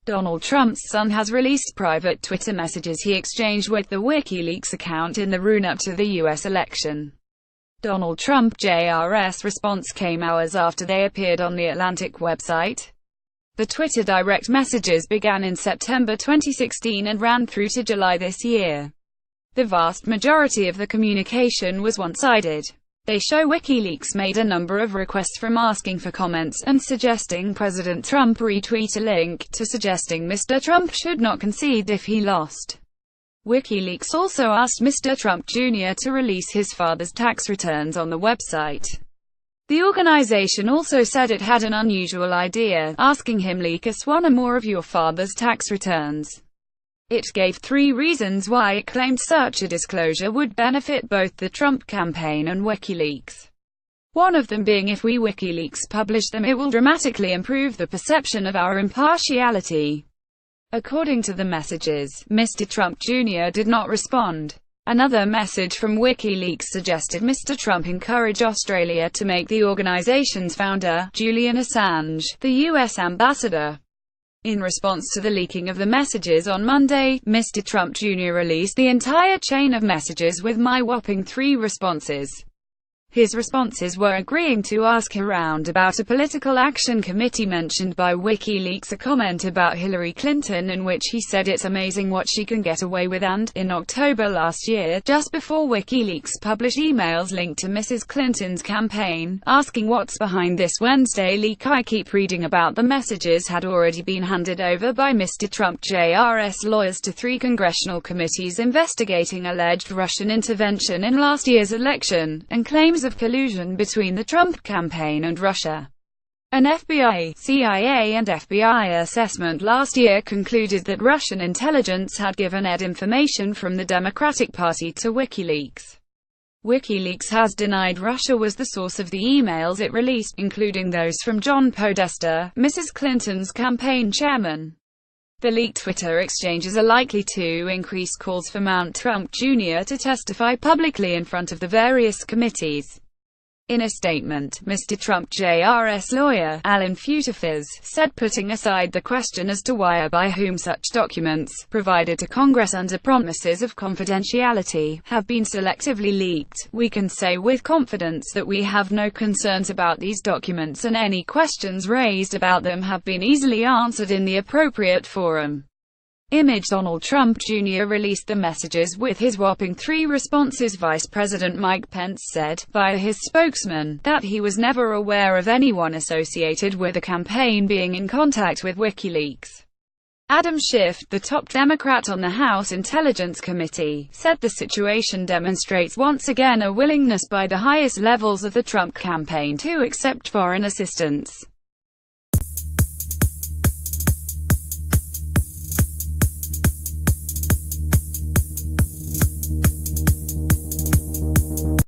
Donald Trump's son has released private Twitter messages he exchanged with the WikiLeaks account in the run-up to the U.S. election. Donald Trump Jr.'s response came hours after they appeared on the Atlantic website. The Twitter direct messages began in September 2016 and ran through to July this year. The vast majority of the communication was one-sided. They show WikiLeaks made a number of requests, from asking for comments and suggesting President Trump retweet a link, to suggesting Mr. Trump should not concede if he lost. WikiLeaks also asked Mr. Trump Jr. to release his father's tax returns on the website. The organization also said it had an unusual idea, asking him leak us one or more of your father's tax returns. It gave 3 reasons why it claimed such a disclosure would benefit both the Trump campaign and WikiLeaks. One of them being, if we WikiLeaks publish them, it will dramatically improve the perception of our impartiality. According to the messages, Mr. Trump Jr. did not respond. Another message from WikiLeaks suggested Mr. Trump encourage Australia to make the organization's founder, Julian Assange, the U.S. ambassador. In response to the leaking of the messages on Monday, Mr. Trump Jr. released the entire chain of messages with my whopping 3 responses. His responses were agreeing to ask around about a political action committee mentioned by WikiLeaks, a comment about Hillary Clinton in which he said it's amazing what she can get away with, and, in October last year, just before WikiLeaks published emails linked to Mrs. Clinton's campaign, asking what's behind this Wednesday leak. I keep reading about the messages had already been handed over by Mr. Trump Jr.'s lawyers to 3 congressional committees investigating alleged Russian intervention in last year's election, and claims of collusion between the Trump campaign and Russia. An FBI, CIA and FBI assessment last year concluded that Russian intelligence had given information from the Democratic Party to WikiLeaks. WikiLeaks has denied Russia was the source of the emails it released, including those from John Podesta, Mrs. Clinton's campaign chairman. The leaked Twitter exchanges are likely to increase calls for Mount Trump Jr. to testify publicly in front of the various committees. In a statement, Mr. Trump Jr.'s lawyer, Alan Futerfas, said putting aside the question as to why or by whom such documents, provided to Congress under promises of confidentiality, have been selectively leaked, we can say with confidence that we have no concerns about these documents, and any questions raised about them have been easily answered in the appropriate forum. Image Donald Trump Jr. released the messages with his whopping 3 responses. Vice President Mike Pence said, via his spokesman, that he was never aware of anyone associated with the campaign being in contact with WikiLeaks. Adam Schiff, the top Democrat on the House Intelligence Committee, said the situation demonstrates once again a willingness by the highest levels of the Trump campaign to accept foreign assistance.